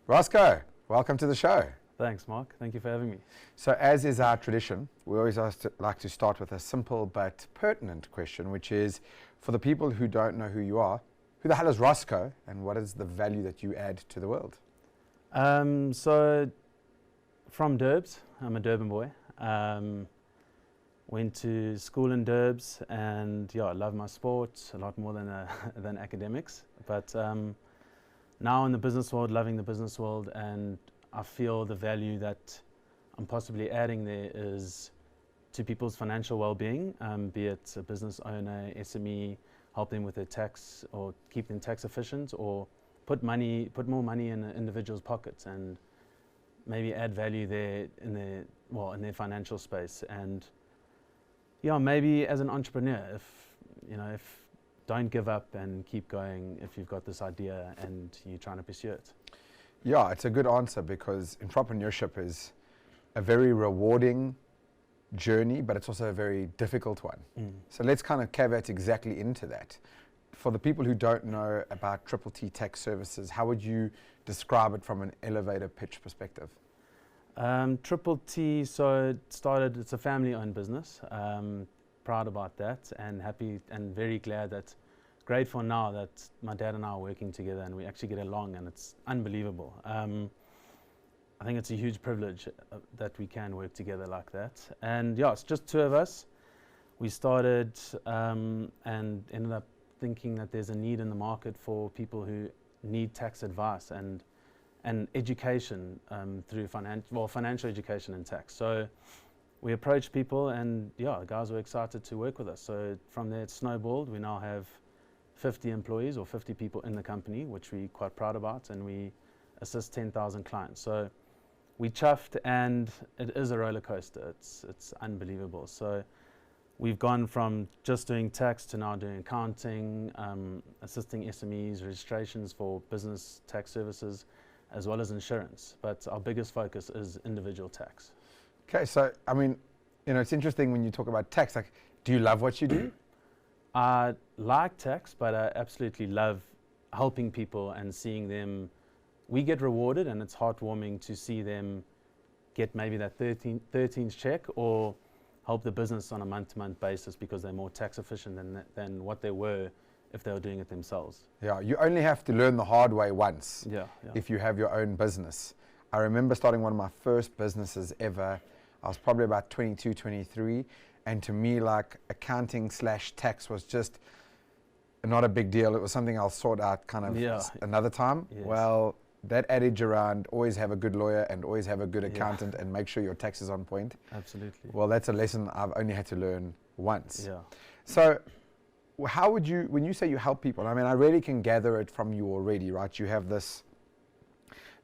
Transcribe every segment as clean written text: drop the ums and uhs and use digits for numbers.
Roscoe, welcome to the show. Thanks, Mark. Thank you for having me. So as is our tradition, we always like to start with a simple but pertinent question, which is, for the people who don't know who you are, who the hell is Roscoe and what is the value that you add to the world? So, from Durbs, I'm a Durban boy. Went to school in Durbs and I love my sport a lot more than academics. But now in the business world, loving the business world, and I feel the value that I'm possibly adding there is to people's financial well-being, be it a business owner, SME, help them with their tax or keep them tax efficient, or put more money in an individual's pockets and maybe add value there in their financial space. And maybe as an entrepreneur, if don't give up and keep going if you've got this idea and you're trying to pursue it. Yeah, it's a good answer because entrepreneurship is a very rewarding journey, but it's also a very difficult one. So let's kind of caveat exactly into that. For the people who don't know about TTT Tax Services, how would you describe it from an elevator pitch perspective? TTT, so it's a family-owned business. Proud about that and happy and very glad that, grateful now that my dad and I are working together and we actually get along, and it's unbelievable. I think it's a huge privilege that we can work together like that. And it's just two of us. We started and ended up thinking that there's a need in the market for people who need tax advice and education through financial education and tax. So we approached people and the guys were excited to work with us. So from there it snowballed. We now have 50 employees or 50 people in the company, which we're quite proud about, and we assist 10,000 clients. So we chuffed, and it is a roller coaster. It's unbelievable. So we've gone from just doing tax to now doing accounting, assisting SMEs, registrations for business tax services, as well as insurance. But our biggest focus is individual tax. Okay, so I mean, it's interesting when you talk about tax. Like, do you love what you do? I like tax, but I absolutely love helping people and seeing them. We get rewarded, and it's heartwarming to see them get maybe that 13th check, or help the business on a month-to-month basis because they're more tax efficient than what they were if they were doing it themselves. Yeah, you only have to learn the hard way once. Yeah. If you have your own business. I remember starting one of my first businesses ever. I was probably about 22, 23. And to me, like, accounting/tax was just not a big deal. It was something I'll sort out kind of another time. Yes. Well, that adage around always have a good lawyer and always have a good accountant and make sure your tax is on point. Absolutely. Well, that's a lesson I've only had to learn once. Yeah. So how would you, when you say you help people, I mean, I really can gather it from you already, right? You have this,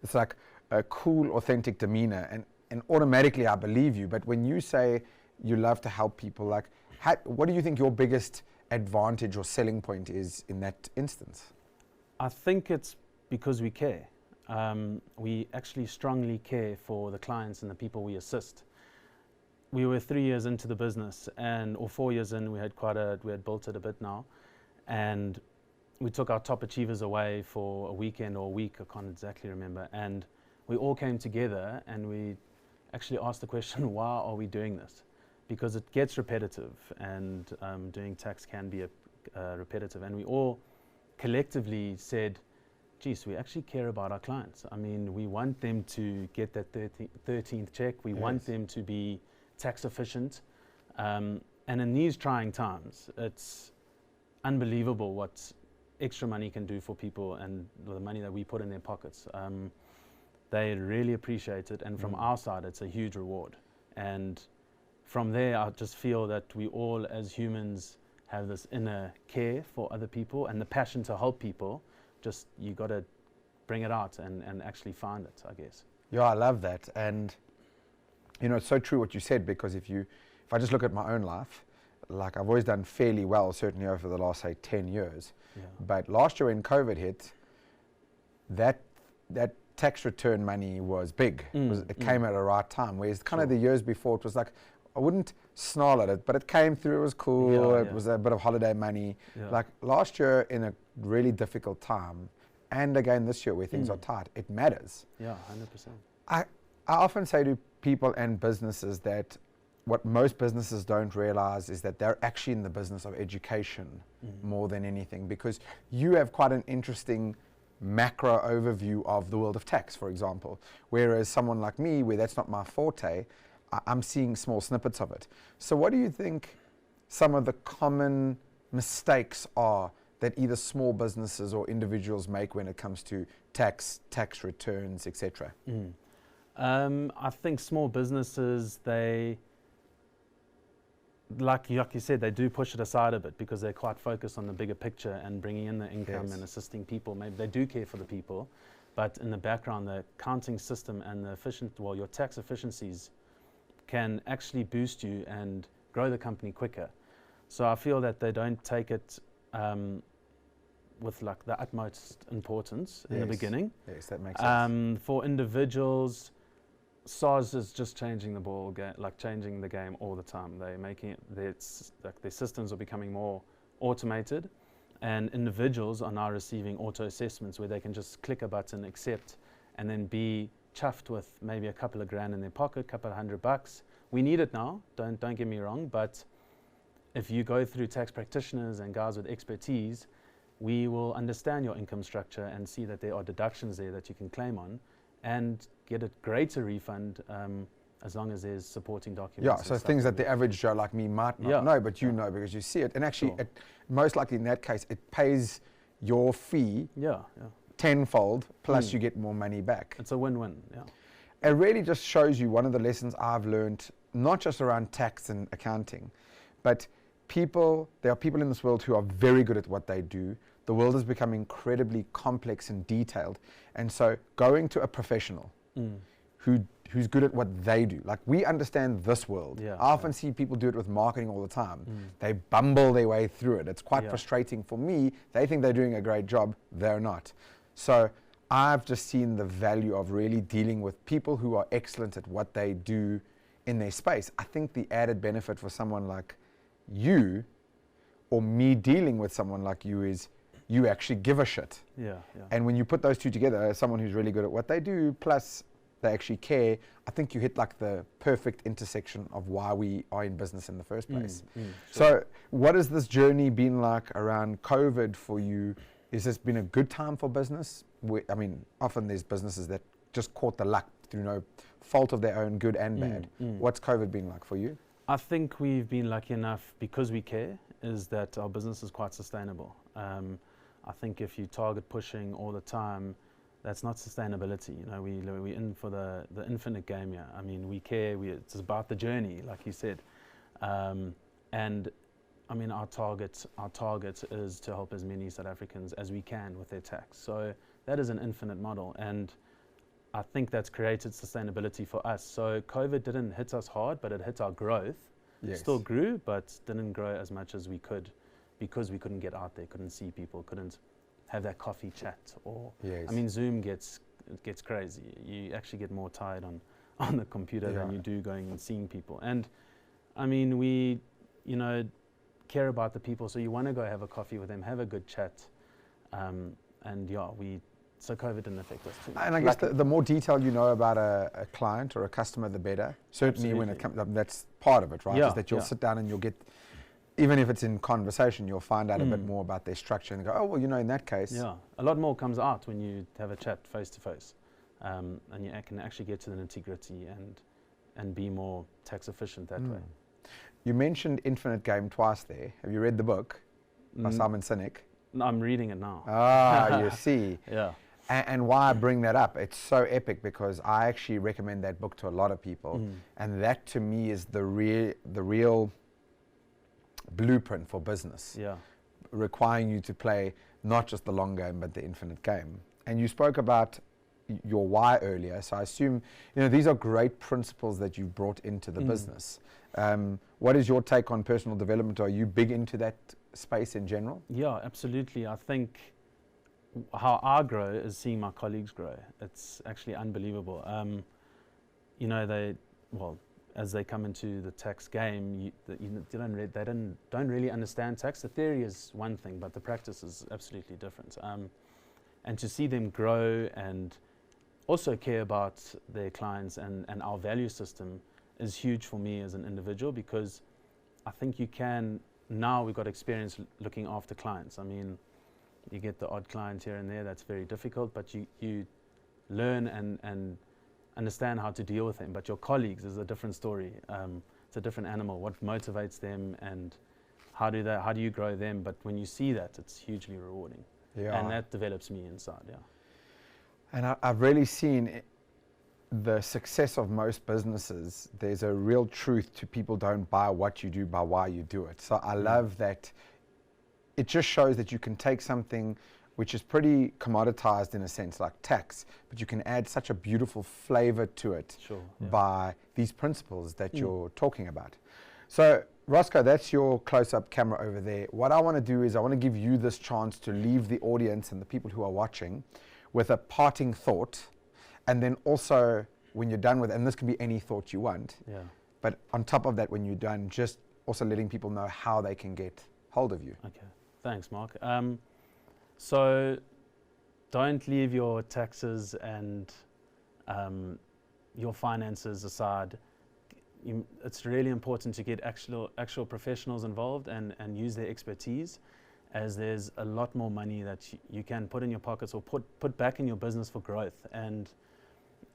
it's like a cool, authentic demeanor, and automatically I believe you. But when you say you love to help people, like, what do you think your biggest advantage or selling point is in that instance? I think it's because we care. We actually strongly care for the clients and the people we assist. We were 3 years into the business, or 4 years in, we had built it a bit now, and we took our top achievers away for a weekend or a week, I can't exactly remember, and we all came together and we actually asked the question, why are we doing this? Because it gets repetitive, and doing tax can be repetitive, and we all collectively said, geez, we actually care about our clients. I mean, we want them to get that 13th check. We want them to be tax efficient. And in these trying times, it's unbelievable what extra money can do for people, and the money that we put in their pockets. They really appreciate it. And from our side, it's a huge reward. And from there, I just feel that we all as humans have this inner care for other people and the passion to help people. Just, you got to bring it out and actually find it, I guess. Yeah, I love that. And, it's so true what you said, because if I just look at my own life, like, I've always done fairly well, certainly over the last, say, 10 years. Yeah. But last year when COVID hit, that tax return money was big. It came at the right time, whereas kind of the years before, it was like, I wouldn't snarl at it, but it came through, it was cool, it was a bit of holiday money. Yeah. Like last year, in a really difficult time, and again this year where things are tight, it matters. Yeah, 100%. I often say to people and businesses that what most businesses don't realize is that they're actually in the business of education more than anything, because you have quite an interesting macro overview of the world of tax, for example, whereas someone like me, where that's not my forte, I'm seeing small snippets of it. So what do you think some of the common mistakes are that either small businesses or individuals make when it comes to tax returns, etc.? I think small businesses, they, like you said, they do push it aside a bit because they're quite focused on the bigger picture and bringing in the income and assisting people. Maybe they do care for the people, but in the background, the accounting system and the your tax efficiencies can actually boost you and grow the company quicker. So I feel that they don't take it with like the utmost importance in the beginning. Yes, that makes sense. For individuals, SARS is just changing the changing the game all the time. They're making it, their systems are becoming more automated, and individuals are now receiving auto assessments where they can just click a button, accept, and then be chuffed with maybe a couple of grand in their pocket, couple of $100. We need it now, don't get me wrong, but if you go through tax practitioners and guys with expertise, we will understand your income structure and see that there are deductions there that you can claim on and get a greater refund as long as there's supporting documents. Yeah, so things that the average Joe like me might not know, but you know because you see it. And actually, it, most likely in that case, it pays your fee tenfold, plus you get more money back. It's a win-win, It really just shows you one of the lessons I've learned, not just around tax and accounting, but there are people in this world who are very good at what they do. The world has become incredibly complex and detailed. And so going to a professional who's good at what they do, like we understand this world. I often see people do it with marketing all the time. They bumble their way through it. It's quite frustrating for me. They think they're doing a great job. They're not. So I've just seen the value of really dealing with people who are excellent at what they do in their space. I think the added benefit for someone like you or me dealing with someone like you is you actually give a shit. And when you put those two together, someone who's really good at what they do, plus they actually care, I think you hit like the perfect intersection of why we are in business in the first place. So what has this journey been like around COVID for you? Has this been a good time for business? I mean, often there's businesses that just caught the luck through no fault of their own, good and bad. What's COVID been like for you? I think we've been lucky enough, because we care, is that our business is quite sustainable. I think if you target pushing all the time, that's not sustainability. You know, we're in for the infinite game here. I mean, we care. It's about the journey, like you said. And I mean, our target is to help as many South Africans as we can with their tax. So that is an infinite model, and I think that's created sustainability for us. So COVID didn't hit us hard, but it hit our growth. Still grew, but didn't grow as much as we could, because we couldn't get out there, couldn't see people, couldn't have that coffee chat. Or I mean, Zoom gets crazy. You actually get more tired on the computer than you do going and seeing people. And I mean, we, care about the people, so you want to go have a coffee with them, have a good chat, so COVID didn't affect us too much. And I guess the more detail you know about a client or a customer, the better. Certainly when it comes up, that's part of it, right? Is that you'll sit down and you'll get, even if it's in conversation, you'll find out a bit more about their structure and go, oh, well, in that case. Yeah, a lot more comes out when you have a chat face to face. And you can actually get to the nitty-gritty and be more tax efficient that way. You mentioned Infinite Game twice there. Have you read the book by Simon Sinek? No, I'm reading it now. Ah, you see. And why I bring that up, it's so epic because I actually recommend that book to a lot of people. And that to me is the real blueprint for business. Requiring you to play not just the long game, but the infinite game. And you spoke about your why earlier, so I assume these are great principles that you've brought into the business. What is your take on personal development? Are you big into that space in general? Yeah, absolutely. I think how I grow is seeing my colleagues grow. It's actually unbelievable. As they come into the tax game, they don't really understand tax. The theory is one thing, but the practice is absolutely different. and to see them grow and also care about their clients and our value system is huge for me as an individual, because I think you can, now we've got experience looking after clients. I mean, you get the odd client here and there, that's very difficult, but you learn and understand how to deal with them. But your colleagues is a different story. It's a different animal. What motivates them and how do you grow them? But when you see that, it's hugely rewarding. Yeah. And that develops me inside, yeah. And I've really seen the success of most businesses. There's a real truth to people don't buy what you do, by why you do it. So I love that. It just shows that you can take something which is pretty commoditized in a sense, like tax, but you can add such a beautiful flavor to it by these principles that you're talking about. So Roscoe, that's your close-up camera over there. What I want to do is I want to give you this chance to leave the audience and the people who are watching with a parting thought, and then also when you're done with, and this can be any thought you want, but on top of that, when you're done, just also letting people know how they can get hold of you. Okay, thanks, Mark. So don't leave your taxes and your finances aside. It's really important to get actual professionals involved and use their expertise, as there's a lot more money that you can put in your pockets or put back in your business for growth. And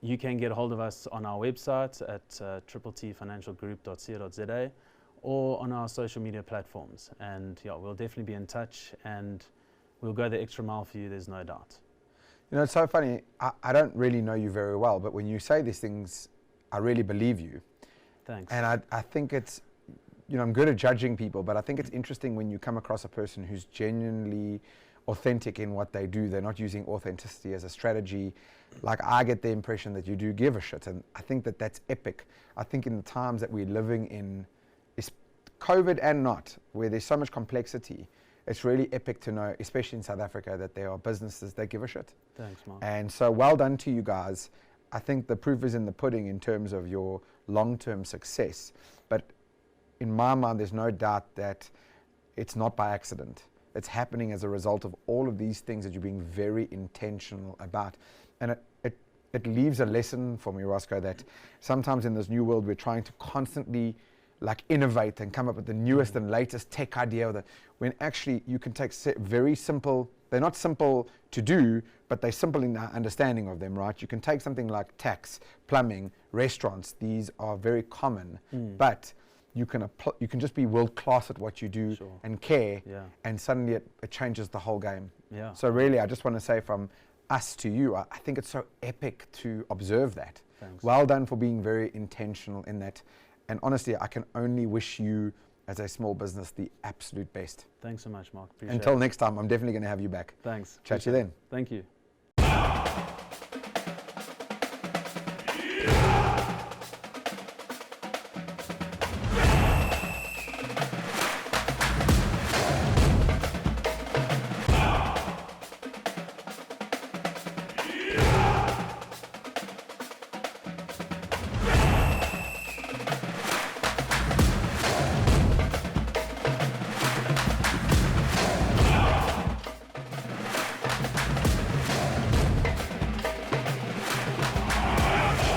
you can get a hold of us on our website at tttfinancialgroup.co.za or on our social media platforms. And yeah, we'll definitely be in touch and we'll go the extra mile for you, there's no doubt. You know, it's so funny. I don't really know you very well, but when you say these things, I really believe you. Thanks. And I think it's, you know, I'm good at judging people, but I think it's interesting when you come across a person who's genuinely authentic in what they do. They're not using authenticity as a strategy. Like, I get the impression that you do give a shit, and I think that that's epic. I think in the times that we're living in, is COVID and not, where there's so much complexity, it's really epic to know, especially in South Africa, that there are businesses that give a shit. Thanks, Mark. And so well done to you guys. I think the proof is in the pudding in terms of your long-term success. But in my mind, there's no doubt that it's not by accident. It's happening as a result of all of these things that you're being very intentional about. And it leaves a lesson for me, Roscoe, that sometimes in this new world, we're trying to constantly like innovate and come up with the newest and latest tech idea, when actually you can take very simple, they're not simple to do, but they're simple in our understanding of them, right? You can take something like tax, plumbing, restaurants. These are very common, but you can just be world class at what you do and care, and suddenly it changes the whole game. Yeah. So really, I just want to say from us to you, I think it's so epic to observe that. Thanks. Well done for being very intentional in that. And honestly, I can only wish you, as a small business, the absolute best. Thanks so much, Mark. Appreciate Until it. next time, I'm definitely going to have you back. Thanks. Chat to you then. Thank you.